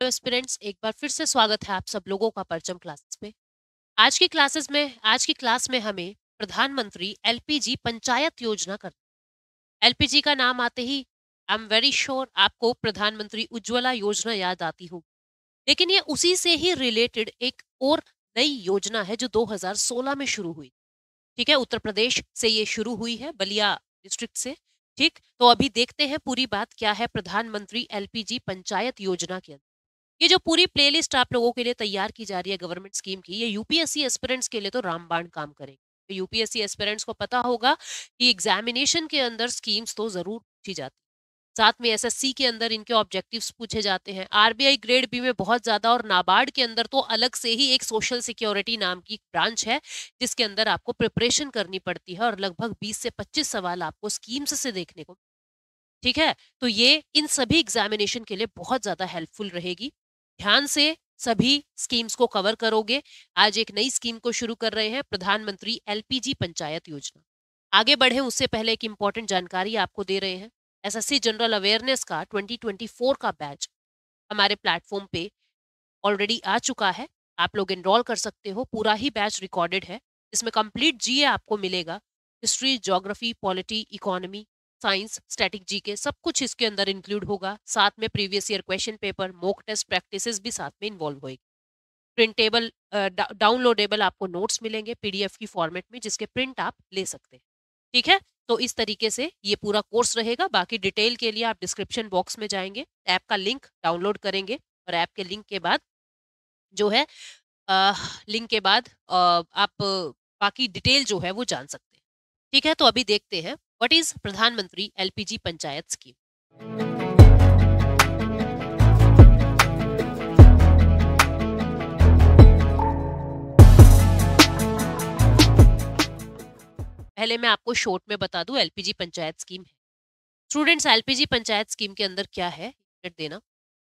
Hello aspirants, एक बार फिर से स्वागत है आप सब लोगों का परचम क्लासेस में। आज की क्लास में हमें प्रधानमंत्री एलपीजी पंचायत योजना कर एलपीजी का नाम आते ही आई एम वेरी श्योर आपको प्रधानमंत्री उज्ज्वला योजना याद आती होगी। लेकिन ये उसी से ही रिलेटेड एक और नई योजना है जो 2016 में शुरू हुई। ठीक है, उत्तर प्रदेश से ये शुरू हुई है, बलिया डिस्ट्रिक्ट से। ठीक, तो अभी देखते हैं पूरी बात क्या है प्रधानमंत्री एलपीजी पंचायत योजना के अंदर। ये जो पूरी प्लेलिस्ट आप लोगों के लिए तैयार की जा रही है गवर्नमेंट स्कीम की, ये यूपीएससी एस्पिरेंट्स के लिए तो रामबाण काम करेगी। तो यूपीएससी एस्पिरेंट्स को पता होगा कि एग्जामिनेशन के अंदर स्कीम्स तो जरूर पूछी जाती है। साथ में एसएससी के अंदर इनके ऑब्जेक्टिव्स पूछे जाते हैं, आरबीआई ग्रेड बी में बहुत ज्यादा, और नाबार्ड के अंदर तो अलग से ही एक सोशल सिक्योरिटी नाम की ब्रांच है जिसके अंदर आपको प्रिपरेशन करनी पड़ती है और लगभग 20 से 25 सवाल आपको स्कीम्स से देखने को। ठीक है, तो ये इन सभी एग्जामिनेशन के लिए बहुत ज्यादा हेल्पफुल रहेगी। ध्यान से सभी स्कीम्स को कवर करोगे। आज एक नई स्कीम को शुरू कर रहे हैं, प्रधानमंत्री एलपीजी पंचायत योजना। आगे बढ़े उससे पहले एक इंपॉर्टेंट जानकारी आपको दे रहे हैं। एसएससी जनरल अवेयरनेस का 2024 का बैच हमारे प्लेटफॉर्म पे ऑलरेडी आ चुका है। आप लोग एनरोल कर सकते हो, पूरा ही बैच रिकॉर्डेड है। इसमें कंप्लीट जीए आपको मिलेगा, history, geography, polity, economy, science, static GK, सब कुछ इसके अंदर इंक्लूड होगा। साथ में previous year question paper, mock test practices भी साथ में इन्वॉल्व होगी। प्रिंटेबल डाउनलोडेबल आपको नोट्स मिलेंगे पीडीएफ की फॉर्मेट में, जिसके प्रिंट आप ले सकते हैं। ठीक है, तो इस तरीके से ये पूरा कोर्स रहेगा। बाकी डिटेल के लिए आप डिस्क्रिप्शन बॉक्स में जाएंगे, ऐप का लिंक डाउनलोड करेंगे और ऐप के लिंक के बाद जो है लिंक के बाद आप बाकी डिटेल जो है वो जान सकते हैं। ठीक है, तो अभी देखते हैं व्हाट इज प्रधानमंत्री एलपीजी पंचायत स्कीम। पहले मैं आपको शॉर्ट में बता दूं एलपीजी पंचायत स्कीम है। स्टूडेंट्स, एलपीजी पंचायत स्कीम के अंदर क्या है, मिनट देना।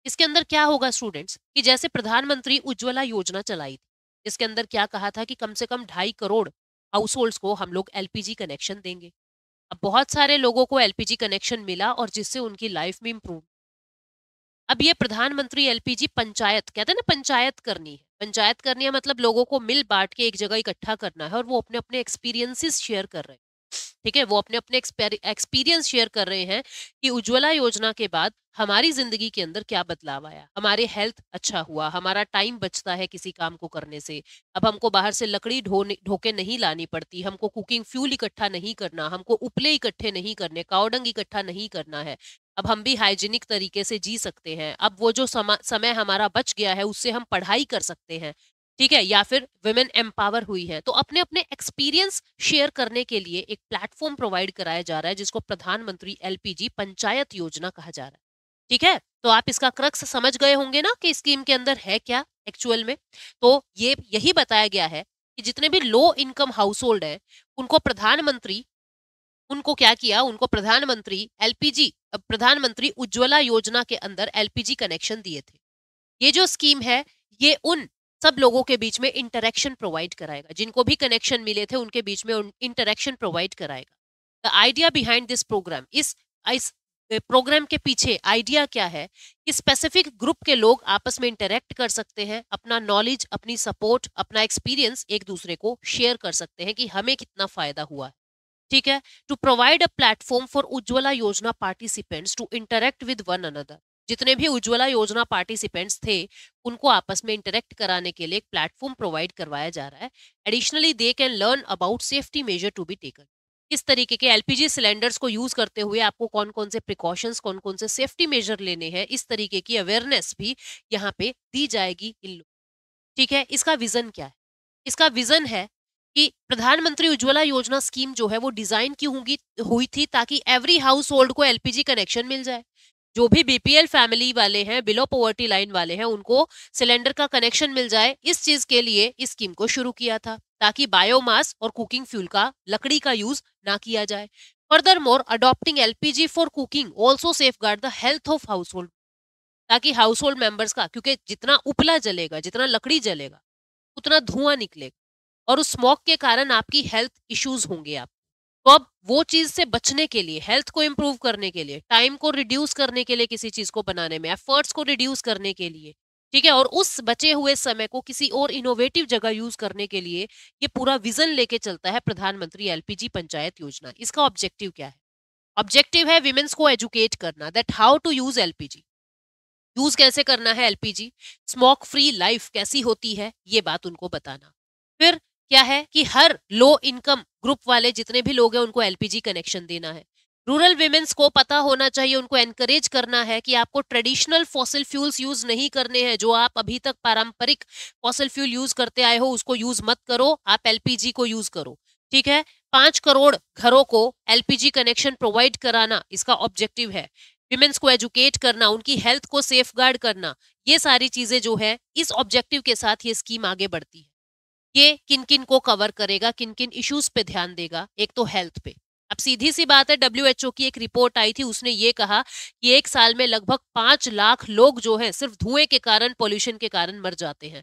इसके अंदर क्या होगा स्टूडेंट्स, कि जैसे प्रधानमंत्री उज्ज्वला योजना चलाई थी, इसके अंदर क्या कहा था कि कम से कम 2.5 करोड़ हाउस होल्ड्स को हम लोग एलपीजी कनेक्शन देंगे। अब बहुत सारे लोगों को एलपीजी कनेक्शन मिला और जिससे उनकी लाइफ में इंप्रूव। अब ये प्रधानमंत्री एलपीजी पंचायत, कहते हैं ना पंचायत करनी है, पंचायत करनी है मतलब लोगों को मिल बांट के एक जगह इकट्ठा करना है और वो अपने अपने एक्सपीरियंसेस शेयर कर रहे हैं। ठीक है, वो अपने अपने एक्सपीरियंस शेयर कर रहे हैं कि उज्ज्वला योजना के बाद हमारी जिंदगी के अंदर क्या बदलाव आया, हमारे हेल्थ अच्छा हुआ, हमारा टाइम बचता है किसी काम को करने से। अब हमको बाहर से लकड़ी ढोके नहीं लानी पड़ती, हमको कुकिंग फ्यूल इकट्ठा नहीं करना, हमको उपले इकट्ठे नहीं करने, कावडंग इकट्ठा नहीं करना है। अब हम भी हाइजीनिक तरीके से जी सकते हैं। अब वो जो समय हमारा बच गया है उससे हम पढ़ाई कर सकते हैं। ठीक है, या फिर वुमेन एम्पावर हुई है, तो अपने अपने एक्सपीरियंस शेयर करने के लिए एक प्लेटफॉर्म प्रोवाइड कराया जा रहा है जिसको प्रधानमंत्री एलपीजी पंचायत योजना कहा जा रहा है। ठीक है, तो आप इसका क्रक्स समझ गए होंगे ना कि स्कीम के अंदर है क्या एक्चुअल में। तो ये यही बताया गया है कि जितने भी लो इनकम हाउस होल्ड है उनको प्रधानमंत्री उनको क्या किया, उनको प्रधानमंत्री उज्ज्वला योजना के अंदर एलपीजी कनेक्शन दिए थे। ये जो स्कीम है ये उन सब लोगों के बीच में इंटरेक्शन प्रोवाइड कराएगा, जिनको भी कनेक्शन मिले थे उनके बीच में इंटरेक्शन प्रोवाइड कराएगा। The idea behind this programme, इस प्रोग्राम के पीछे आइडिया क्या है कि स्पेसिफिक ग्रुप के लोग आपस में इंटरेक्ट कर सकते हैं, अपना नॉलेज, अपनी सपोर्ट, अपना एक्सपीरियंस एक दूसरे को शेयर कर सकते हैं कि हमें कितना फायदा हुआ है। ठीक है, to provide a platform for Ujjwala Yojana participants to interact with one another. जितने भी उज्ज्वला योजना पार्टिसिपेंट्स थे उनको आपस में इंटरेक्ट कराने के लिए एक प्लेटफॉर्म प्रोवाइड करवाया जा रहा है। Additionally they can learn about safety measure to be taken. किस तरीके के एलपीजी सिलेंडर्स को यूज करते हुए आपको कौन कौन से प्रिकॉशंस, कौन कौन से सेफ्टी मेजर लेने हैं, इस तरीके की अवेयरनेस भी यहाँ पे दी जाएगी इन लोग। ठीक है, इसका विजन क्या है? इसका विजन है कि प्रधानमंत्री उज्ज्वला योजना स्कीम जो है वो डिजाइन की हुई थी ताकि एवरी हाउस होल्ड को एलपीजी कनेक्शन मिल जाए। जो भी बीपीएल फैमिली वाले हैं, बिलो पॉवर्टी लाइन वाले हैं, उनको सिलेंडर का कनेक्शन मिल जाए। इस चीज के लिए इस स्कीम को शुरू किया था ताकि बायोमास और कुकिंग फ्यूल का, लकड़ी का यूज ना किया जाए। Further more, adopting LPG for cooking also safe guard the health of house hold. ताकि हाउस होल्ड मेंबर्स का, क्योंकि जितना उपला जलेगा, जितना लकड़ी जलेगा, उतना धुआं निकलेगा और उस स्मोक के कारण आपकी हेल्थ इश्यूज होंगे। आप तो अब वो चीज से बचने के लिए, हेल्थ को इंप्रूव करने के लिए, टाइम को रिड्यूस करने के लिए, किसी चीज को बनाने में एफर्ट्स को रिड्यूस करने के लिए ठीक है? और उस बचे हुए समय को किसी और इनोवेटिव जगह यूज़ करने के लिए ये पूरा विज़न लेके चलता है प्रधानमंत्री एलपीजी पंचायत योजना। इसका ऑब्जेक्टिव क्या है? ऑब्जेक्टिव है विमेन्स को एजुकेट करना that how to use LPG. Use कैसे करना है एलपीजी, स्मोक फ्री लाइफ कैसी होती है, ये बात उनको बताना। फिर क्या है कि हर लो इनकम ग्रुप वाले जितने भी लोग हैं उनको एलपीजी कनेक्शन देना है। रूरल विमेन्स को पता होना चाहिए, उनको एनकरेज करना है कि आपको ट्रेडिशनल फॉसिल फ्यूल्स यूज नहीं करने हैं, जो आप अभी तक पारंपरिक फॉसिल फ्यूल यूज करते आए हो उसको यूज मत करो, आप एलपीजी को यूज करो। ठीक है? 5 करोड़ घरों को एलपीजी कनेक्शन प्रोवाइड कराना इसका ऑब्जेक्टिव है। विमेन्स को एजुकेट करना, उनकी हेल्थ को सेफगार्ड करना, ये सारी चीजें जो है इस ऑब्जेक्टिव के साथ ये स्कीम आगे बढ़ती है। ये किन-किन को कवर करेगा, किन-किन इश्यूज पे ध्यान देगा, एक तो हेल्थ पे। अब सीधी सी बात है, डब्ल्यूएचओ की एक रिपोर्ट आई थी, उसने ये कहा कि एक साल में लगभग 5 लाख लोग जो हैं सिर्फ धुएं के कारण, पॉल्यूशन के कारण मर जाते हैं।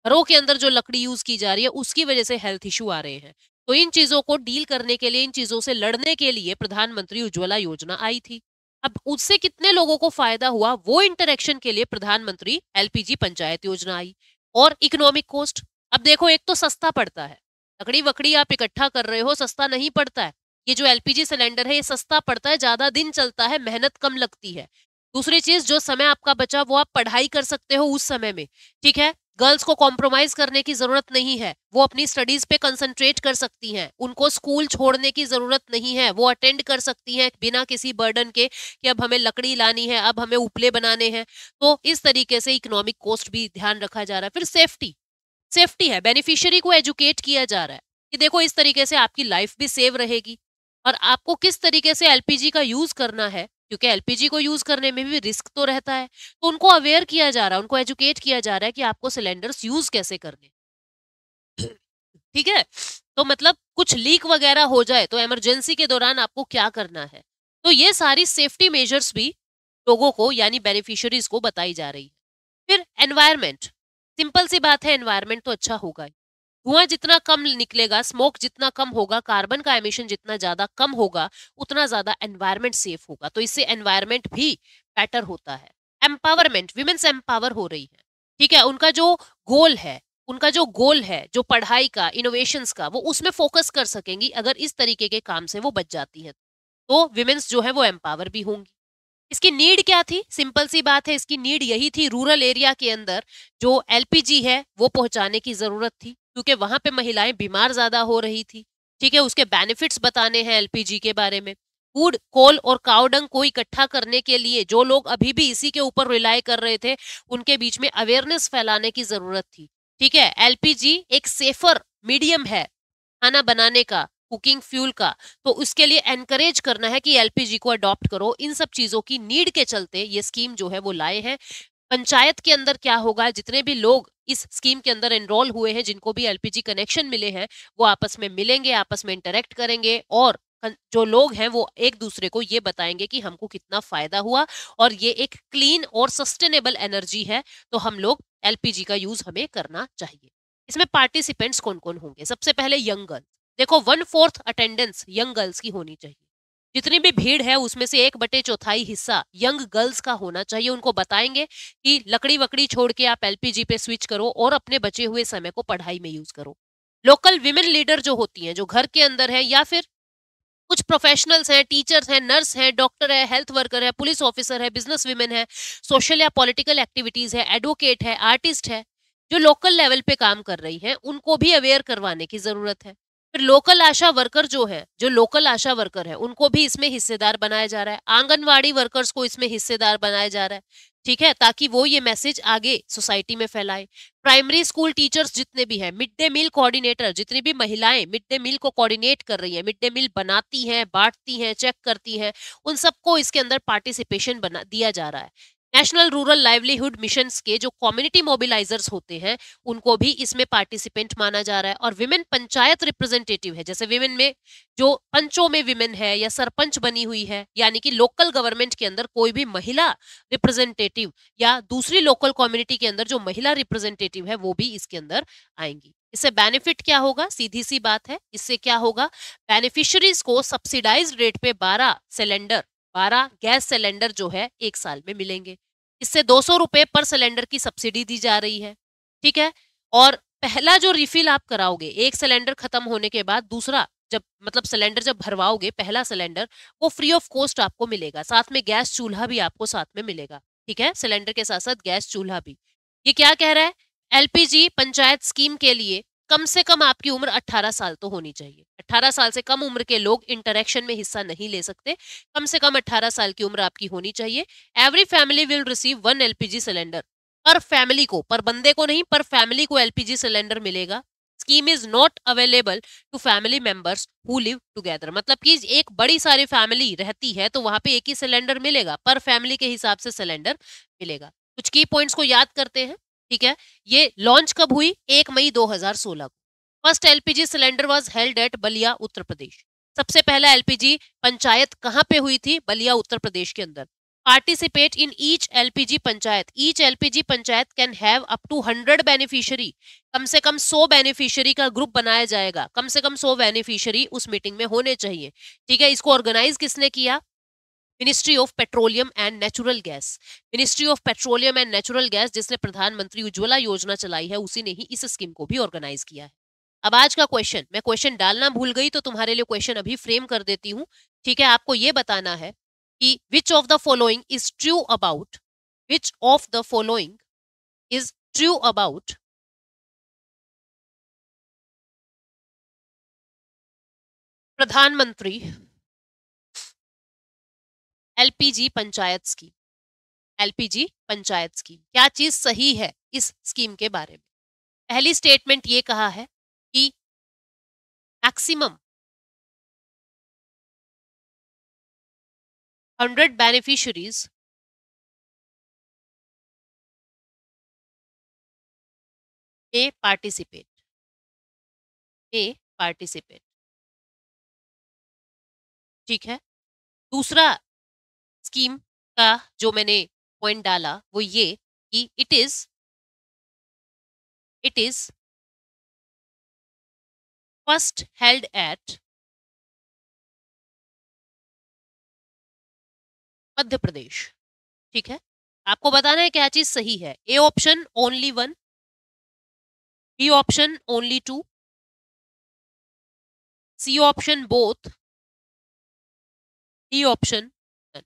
घरों के अंदर जो लकड़ी यूज की जा रही है उसकी वजह से हेल्थ इशू आ रहे हैं। तो इन चीजों को डील करने के लिए, इन चीजों से लड़ने के लिए प्रधानमंत्री उज्ज्वला योजना आई थी। अब उससे कितने लोगों को फायदा हुआ, वो इंटरेक्शन के लिए प्रधानमंत्री एलपीजी पंचायत योजना आई। और इकोनॉमिक कॉस्ट, अब देखो एक तो सस्ता पड़ता है, लकड़ी वकड़ी आप इकट्ठा कर रहे हो, सस्ता नहीं पड़ता है। ये जो एलपीजी सिलेंडर है ये सस्ता पड़ता है, ज्यादा दिन चलता है, मेहनत कम लगती है। दूसरी चीज, जो समय आपका बचा वो आप पढ़ाई कर सकते हो उस समय में। ठीक है? गर्ल्स को कॉम्प्रोमाइज करने की जरूरत नहीं है, वो अपनी स्टडीज पे कंसंट्रेट कर सकती हैं, उनको स्कूल छोड़ने की जरूरत नहीं है, वो अटेंड कर सकती हैं बिना किसी बर्डन के कि अब हमें लकड़ी लानी है, अब हमें उपले बनाने हैं। तो इस तरीके से इकोनॉमिक कॉस्ट भी ध्यान रखा जा रहा है। फिर सेफ्टी, सेफ्टी है, बेनिफिशियरी को एजुकेट किया जा रहा है कि देखो इस तरीके से आपकी लाइफ भी सेव रहेगी। और आपको किस तरीके से एलपीजी का यूज करना है, क्योंकि एलपीजी को यूज करने में भी रिस्क तो रहता है, तो उनको अवेयर किया जा रहा है, उनको एजुकेट किया जा रहा है कि आपको सिलेंडर्स यूज कैसे करने। ठीक है? तो मतलब कुछ लीक वगैरह हो जाए तो इमरजेंसी के दौरान आपको क्या करना है। तो ये सारी सेफ्टी मेजर्स भी लोगों को यानी बेनिफिशियरीज को बताई जा रही है। फिर एनवायरनमेंट, सिंपल सी बात है, एनवायरनमेंट तो अच्छा होगा ही। धुआं जितना कम निकलेगा, स्मोक जितना कम होगा, कार्बन का एमिशन जितना ज्यादा कम होगा, उतना ज्यादा एनवायरनमेंट सेफ होगा, तो इससे एनवायरनमेंट भी बेटर होता है। एम्पावरमेंट, विमेन्स एम्पावर हो रही है। ठीक है? उनका जो गोल है, उनका जो गोल है, जो पढ़ाई का, इनोवेशंस का, वो उसमें फोकस कर सकेंगी अगर इस तरीके के काम से वो बच जाती है। तो विमेन्स जो है वो एम्पावर भी होंगी। इसकी नीड क्या थी? सिंपल सी बात है, इसकी नीड यही थी, रूरल एरिया के अंदर जो एलपीजी है वो पहुंचाने की जरूरत थी, क्योंकि वहां पे महिलाएं बीमार ज्यादा हो रही थी। ठीक है? उसके बेनिफिट्स बताने हैं एलपीजी के बारे में। फूड, कोल और कावडंग को इकट्ठा करने के लिए जो लोग अभी भी इसी के ऊपर रिलाई कर रहे थे, उनके बीच में अवेयरनेस फैलाने की जरूरत थी। ठीक है? एलपीजी एक सेफर मीडियम है खाना बनाने का, कुकिंग फ्यूल का, तो उसके लिए एनकरेज करना है कि एलपीजी को अडॉप्ट करो। इन सब चीजों की नीड के चलते ये स्कीम जो है वो लाए हैं। पंचायत के अंदर क्या होगा, जितने भी लोग इस स्कीम के अंदर एनरोल हुए हैं, जिनको भी एलपीजी कनेक्शन मिले हैं, वो आपस में मिलेंगे, आपस में इंटरेक्ट करेंगे और जो लोग हैं वो एक दूसरे को ये बताएंगे कि हमको कितना फायदा हुआ और ये एक क्लीन और सस्टेनेबल एनर्जी है, तो हम लोग एलपीजी का यूज हमें करना चाहिए। इसमें पार्टिसिपेंट्स कौन कौन होंगे? सबसे पहले यंग गर्ल्स। देखो 1/4 अटेंडेंस यंग गर्ल्स की होनी चाहिए। जितनी भी भीड़ है उसमें से 1/4 हिस्सा यंग गर्ल्स का होना चाहिए। उनको बताएंगे कि लकड़ी वकड़ी छोड़ के आप एलपीजी पे स्विच करो और अपने बचे हुए समय को पढ़ाई में यूज करो। लोकल विमेन लीडर जो होती हैं, जो घर के अंदर है या फिर कुछ प्रोफेशनल्स हैं, टीचर्स हैं, नर्स हैं, डॉक्टर है, हेल्थ वर्कर है, पुलिस ऑफिसर है, बिजनेस वीमेन है, सोशल या पॉलिटिकल एक्टिविटीज है, एडवोकेट है, आर्टिस्ट है, जो लोकल लेवल पे काम कर रही हैं, उनको भी अवेयर करवाने की जरूरत है। फिर लोकल आशा वर्कर जो है, जो लोकल आशा वर्कर है, उनको भी इसमें हिस्सेदार बनाया जा रहा है। आंगनवाड़ी वर्कर्स को इसमें हिस्सेदार बनाया जा रहा है। ठीक है? ताकि वो ये मैसेज आगे सोसाइटी में फैलाए। प्राइमरी स्कूल टीचर्स जितने भी हैं, मिड डे मील कोऑर्डिनेटर, जितनी भी महिलाएं मिड डे मील को कोऑर्डिनेट कर रही हैं, मिड डे मील बनाती हैं, बांटती हैं, चेक करती हैं, उन सबको इसके अंदर पार्टिसिपेशन बना दिया जा रहा है। नेशनल रूरल लाइवलीहुड मिशंस के जो कम्युनिटी मोबिलाइजर्स होते हैं, उनको भी इसमें पार्टिसिपेंट माना जा रहा है। और विमेन पंचायत रिप्रेजेंटेटिव है, जैसे विमेन में जो पंचों में विमेन है या सरपंच बनी हुई है, यानी कि लोकल गवर्नमेंट के अंदर कोई भी महिला रिप्रेजेंटेटिव या दूसरी लोकल कम्युनिटी के अंदर जो महिला रिप्रेजेंटेटिव है, वो भी इसके अंदर आएंगी। इससे बेनिफिट क्या होगा? सीधी सी बात है, इससे क्या होगा? बेनिफिशरीज को सब्सिडाइज्ड रेट पे 12 गैस सिलेंडर जो है 1 साल में मिलेंगे। इससे 200 रुपए पर सिलेंडर की सब्सिडी दी जा रही है, ठीक है? और पहला जो रिफिल आप कराओगे, एक सिलेंडर खत्म होने के बाद दूसरा जब मतलब सिलेंडर जब भरवाओगे, पहला सिलेंडर वो फ्री ऑफ कॉस्ट आपको मिलेगा। साथ में गैस चूल्हा भी आपको साथ में मिलेगा, ठीक है? सिलेंडर के साथ-साथ गैस चूल्हा भी। ये क्या कह रहा है? एलपीजी पंचायत स्कीम के लिए कम से कम आपकी उम्र 18 साल तो होनी चाहिए। 18 साल से कम उम्र के लोग इंटरैक्शन में हिस्सा नहीं ले सकते। कम से कम 18 साल की उम्र आपकी होनी चाहिए। Every family will receive 1 LPG cylinder. Per family को, पर बंदे को नहीं, पर फैमिली को एलपीजी सिलेंडर मिलेगा। Scheme is not available to family members who live together. मतलब कि एक बड़ी सारी फैमिली रहती है तो वहां पे एक ही सिलेंडर मिलेगा, पर फैमिली के हिसाब से सिलेंडर मिलेगा। कुछ की पॉइंट्स को याद करते हैं, ठीक है? ये लॉन्च कब हुई? 1 मई 2016 को। First LPG cylinder was held at Ballia, Uttar Pradesh. सबसे पहला एलपीजी पंचायत कहां पे हुई थी? बलिया, उत्तर प्रदेश के अंदर। Participate in each LPG panchayat. Each LPG panchayat can have up to 100 beneficiary. कम से कम 100 बेनिफिशियरी का ग्रुप बनाया जाएगा। कम से कम 100 बेनिफिशियरी उस मीटिंग में होने चाहिए, ठीक है? इसको ऑर्गेनाइज किसने किया? Ministry of petroleum and natural gas. Ministry of petroleum and natural gas जिसने प्रधानमंत्री उज्ज्वला योजना चलाई है, उसी ने ही इस स्कीम को भी ऑर्गेनाइज किया है। अब आज का क्वेश्चन, मैं क्वेश्चन डालना भूल गई तो तुम्हारे लिए क्वेश्चन अभी फ्रेम कर देती हूँ, ठीक है? आपको ये बताना है कि which of the following is true about, which of the following is true about Pradhanmantri LPG panchayat scheme. LPG panchayat scheme, क्या चीज सही है इस स्कीम के बारे में? पहली स्टेटमेंट ये कहा है कि मैक्सिमम 100 बेनिफिशियरीज ए पार्टिसिपेट, ए पार्टिसिपेट, ठीक है? दूसरा स्कीम का जो मैंने पॉइंट डाला वो ये कि it is first held at Madhya Pradesh, ठीक है? आपको बताना है क्या चीज सही है। A option only 1, B option only 2, C option both, D option none।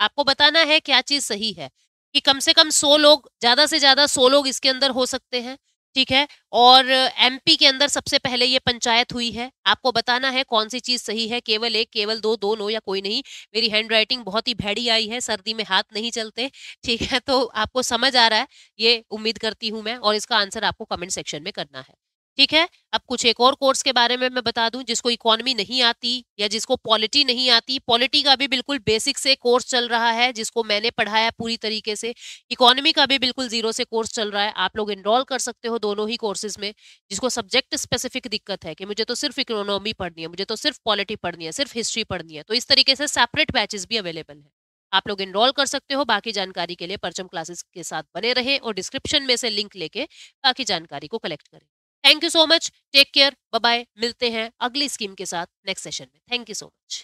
आपको बताना है क्या चीज सही है कि कम से कम 100 लोग, ज्यादा से ज्यादा 100 लोग इसके अंदर हो सकते हैं, ठीक है? और एमपी के अंदर सबसे पहले ये पंचायत हुई है। आपको बताना है कौन सी चीज सही है, केवल एक, केवल दो, दोनों या कोई नहीं। मेरी हैंड राइटिंग बहुत ही भैड़ी आई है, सर्दी में हाथ नहीं चलते, ठीक है? तो आपको समझ आ रहा है, ये उम्मीद करती हूँ मैं, और इसका आंसर आपको कमेंट सेक्शन में करना है, ठीक है? अब कुछ एक और कोर्स के बारे में मैं बता दूं, जिसको इकोनॉमी नहीं आती या जिसको पॉलिटी नहीं आती, पॉलिटी का भी बिल्कुल बेसिक से कोर्स चल रहा है जिसको मैंने पढ़ाया पूरी तरीके से। इकोनॉमी का भी बिल्कुल जीरो से कोर्स चल रहा है। आप लोग एनरोल कर सकते हो दोनों ही कोर्सेज में। जिसको सब्जेक्ट स्पेसिफिक दिक्कत है कि मुझे तो सिर्फ इकोनॉमी पढ़नी है, मुझे तो सिर्फ पॉलिटी पढ़नी है, सिर्फ हिस्ट्री पढ़नी है, तो इस तरीके से सेपरेट बैचेस भी अवेलेबल है। आप लोग एनरोल कर सकते हो। बाकी जानकारी के लिए परचम क्लासेस के साथ बने रहें और डिस्क्रिप्शन में से लिंक लेके बाकी जानकारी को कलेक्ट करें। Thank you so much, take care, bye bye. मिलते हैं अगली स्कीम के साथ नेक्स्ट सेशन में। Thank you so much.